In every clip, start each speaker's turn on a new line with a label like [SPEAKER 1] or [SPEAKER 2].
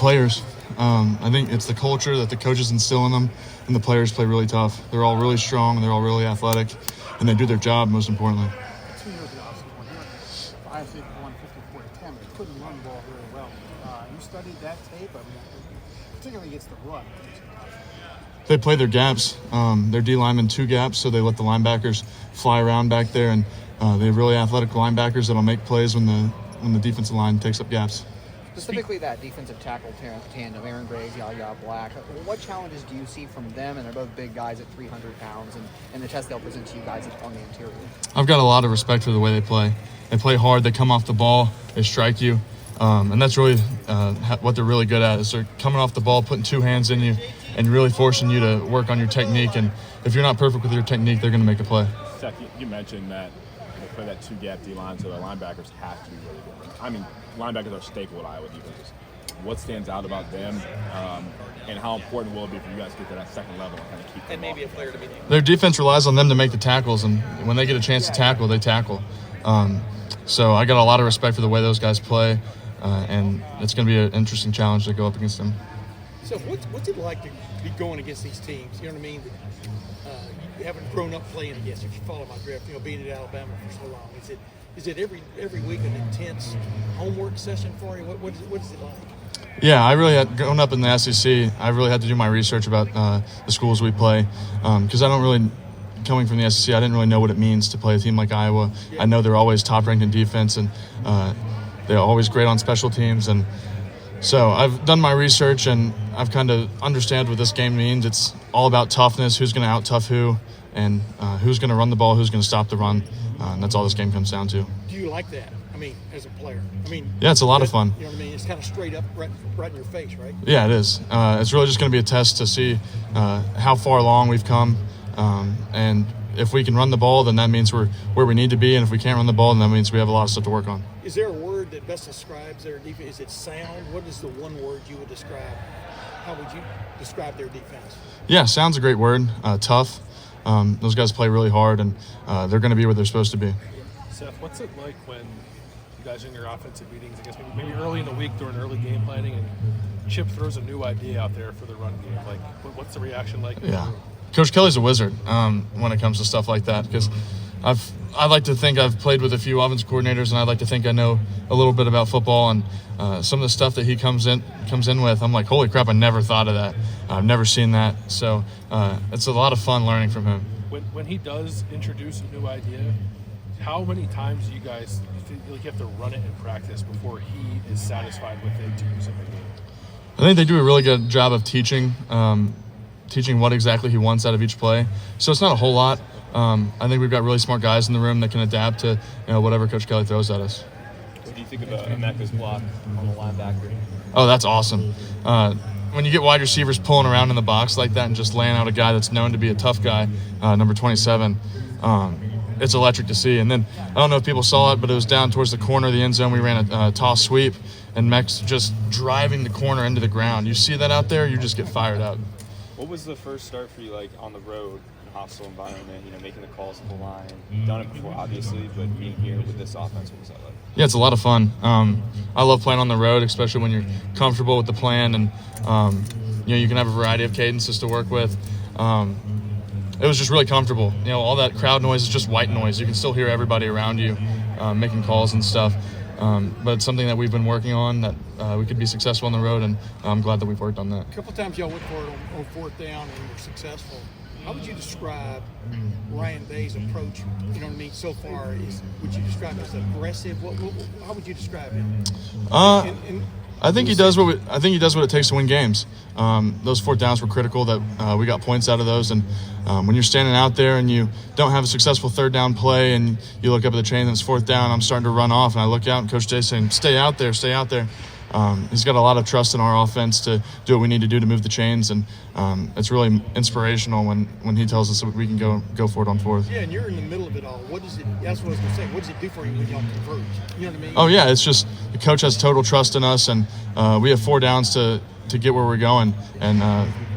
[SPEAKER 1] players. I think it's the culture that the coaches instill in them, and the players play really tough. They're all really strong, they're all really athletic, and they do their job, most importantly.
[SPEAKER 2] 2 years ago, I think 154 to 10, but couldn't run the ball very well. You studied that tape, particularly against the run.
[SPEAKER 1] They play their gaps. Their D linemen 2 gaps, so they let the linebackers fly around back there, and they have really athletic linebackers that'll make plays when the defensive line takes up gaps.
[SPEAKER 3] Specifically that defensive tackle tandem, Aaron Graves, Yaya Black. What challenges do you see from them? And they're both big guys at 300 pounds, and the test they'll present to you guys on the interior.
[SPEAKER 1] I've got a lot of respect for the way they play. They play hard. They come off the ball. They strike you. And that's really what they're really good at, is they're coming off the ball, putting 2 hands in you, and really forcing you to work on your technique. And if you're not perfect with your technique, they're going to make a play.
[SPEAKER 4] Seth, you mentioned that they play that 2-gap D-line, so the linebackers have to be really good. I mean, linebackers are staple at Iowa defenses. What stands out about them, and how important will it be for you guys to get to that second level and kind of keep them
[SPEAKER 5] and maybe a player to be named?
[SPEAKER 1] Their defense relies on them to make the tackles, and when they get a chance to tackle, they tackle. So I got a lot of respect for the way those guys play, and it's going to be an interesting challenge to go up against them.
[SPEAKER 5] So what's it like to be going against these teams? You know what I mean? You haven't grown up playing against. If you follow my draft, being at Alabama for so long, is it every week an intense homework session for you? What is it like?
[SPEAKER 1] Yeah, I really had, growing up in the SEC, I really had to do my research about the schools we play, because coming from the SEC, I didn't really know what it means to play a team like Iowa. Yeah. I know they're always top-ranked in defense, and they're always great on special teams. And so I've done my research, and I've kind of understand what this game means. It's all about toughness, who's going to out-tough who, and who's going to run the ball, who's going to stop the run. And that's all this game comes down to.
[SPEAKER 5] Do you like that? As a player?
[SPEAKER 1] Yeah, it's a lot of fun.
[SPEAKER 5] You know what I mean? It's kind of straight up right in your face, right?
[SPEAKER 1] Yeah, it is. It's really just going to be a test to see how far along we've come. And if we can run the ball, then that means we're where we need to be. And if we can't run the ball, then that means we have a lot of stuff to work on.
[SPEAKER 5] Is there a word that best describes their defense? Is it sound? What is the one word you would describe? How would you describe their defense? Yeah,
[SPEAKER 1] sound's a great word. Tough. Those guys play really hard, and they're going to be where they're supposed to be.
[SPEAKER 6] Seth, what's it like when you guys are in your offensive meetings, I guess maybe early in the week during early game planning, and Chip throws a new idea out there for the run game? Like, what's the reaction like?
[SPEAKER 1] Yeah. Coach Kelly's a wizard when it comes to stuff like that, because I like to think I've played with a few offensive coordinators, and I like to think I know a little bit about football, and some of the stuff that he comes in with, I'm like, holy crap, I never thought of that. I've never seen that. So it's a lot of fun learning from him.
[SPEAKER 6] When he does introduce a new idea, how many times do you guys feel like you have to run it in practice before he is satisfied with it to use it in the game?
[SPEAKER 1] I think they do a really good job of teaching what exactly he wants out of each play. So it's not a whole lot. I think we've got really smart guys in the room that can adapt to whatever Coach Kelly throws at us.
[SPEAKER 4] What do you think about Emeka's block on the linebacker?
[SPEAKER 1] Oh, that's awesome. When you get wide receivers pulling around in the box like that and just laying out a guy that's known to be a tough guy, number 27, it's electric to see. And then, I don't know if people saw it, but it was down towards the corner of the end zone. We ran a toss sweep, and Mek's just driving the corner into the ground. You see that out there, you just get fired up.
[SPEAKER 4] What was the first start for you like on the road, in a hostile environment, making the calls at the line? You've done it before, obviously, but being here with this offense, what was that like? Yeah, it's a lot of fun. I love playing on the road, especially when you're comfortable with the plan, and you can have a variety of cadences to work with. It was just really comfortable. All that crowd noise is just white noise. You can still hear everybody around you making calls and stuff. But it's something that we've been working on, that we could be successful on the road, and I'm glad that we've worked on that.
[SPEAKER 5] A couple times y'all went for it on fourth down and were successful. How would you describe Ryan Day's approach, so far? Would you describe it as aggressive? How would you describe him?
[SPEAKER 1] I think he does what it takes to win games. Those fourth downs were critical, that we got points out of those. And when you're standing out there and you don't have a successful third down play, and you look up at the chain and it's fourth down, I'm starting to run off, and I look out and Coach Jay's saying, stay out there, stay out there. He's got a lot of trust in our offense to do what we need to do to move the chains, and it's really inspirational when he tells us that we can go for it on fourth.
[SPEAKER 5] Yeah, and you're in the middle of it all. That's what I was going to say. What does it do for you when y'all converge? You know what I mean?
[SPEAKER 1] Oh, yeah, it's just the coach has total trust in us, and we have 4 downs to get where we're going, and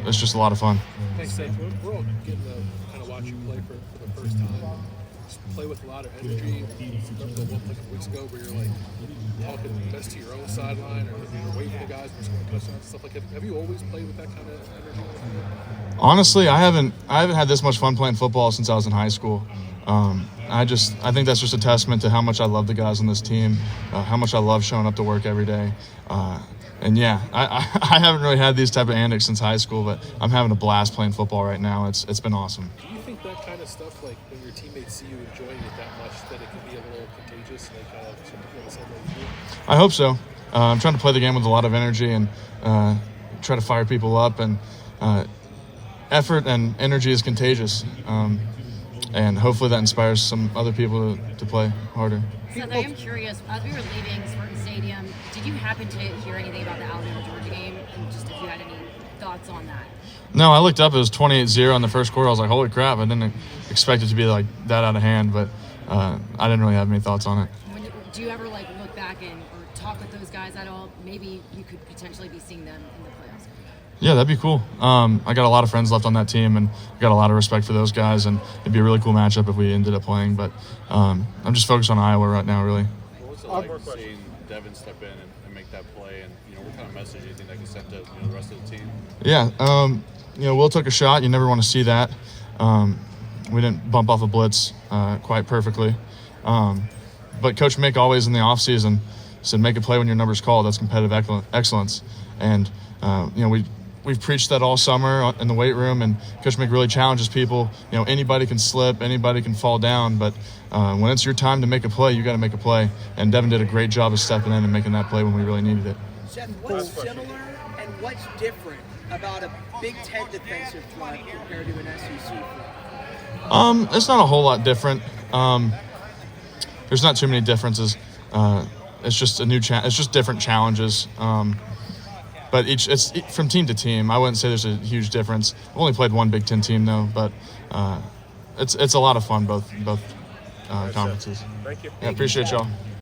[SPEAKER 1] it's just a lot of fun.
[SPEAKER 6] Thanks, Seth. We're all getting to kind of watch you play for the first time. play with a lot of energy. Remember the one a couple weeks ago where you're like talking best to your own sideline, or you're waiting for the guys when scoring touchdowns and stuff like that. Have you always played with that kind of energy?
[SPEAKER 1] Honestly, I haven't had this much fun playing football since I was in high school. I think that's just a testament to how much I love the guys on this team, how much I love showing up to work every day. And yeah, I haven't really had these type of antics since high school, but I'm having a blast playing football right now. It's been awesome.
[SPEAKER 6] Do you think that kind of stuff, like when your teammates see you enjoying it that much, that it can be a little contagious and they kind of sort of feel the same way you do?
[SPEAKER 1] I hope so. I'm trying to play the game with a lot of energy and try to fire people up. And effort and energy is contagious. And hopefully that inspires some other people to play harder.
[SPEAKER 7] Seth, I am curious, as we were leaving Spartan Stadium, did you happen to hear anything about the Alabama-Georgia game? And just if you had any thoughts on that?
[SPEAKER 1] No, I looked up. It was 28-0 in the first quarter. I was like, holy crap. I didn't expect it to be like that out of hand, but I didn't really have any thoughts on it.
[SPEAKER 7] Do you ever like look back and or talk with those guys at all? Maybe you could potentially be seeing them in the playoffs.
[SPEAKER 1] Yeah, that'd be cool. I got a lot of friends left on that team, and I got a lot of respect for those guys, and it'd be a really cool matchup if we ended up playing. But I'm just focused on Iowa right now, really.
[SPEAKER 8] What's it like seeing Devin step in and make that play? And what kind of message do you think that can send to the rest of the team?
[SPEAKER 1] Yeah, Will took a shot. You never want to see that. We didn't bump off a blitz quite perfectly. But Coach Mick always in the offseason said, make a play when your number's called. That's competitive excellence. And, we've preached that all summer in the weight room, and Coach Mick really challenges people. Anybody can slip, anybody can fall down, but when it's your time to make a play, you got to make a play. And Devin did a great job of stepping in and making that play when we really needed it.
[SPEAKER 9] Seth, what's similar and what's different about a Big Ten defensive front compared to an SEC front?
[SPEAKER 1] It's not a whole lot different. There's not too many differences. It's just it's just different challenges. But it's from team to team. I wouldn't say there's a huge difference. I've only played one Big Ten team though, but it's a lot of fun both conferences.
[SPEAKER 8] Thank you.
[SPEAKER 1] Yeah, appreciate y'all.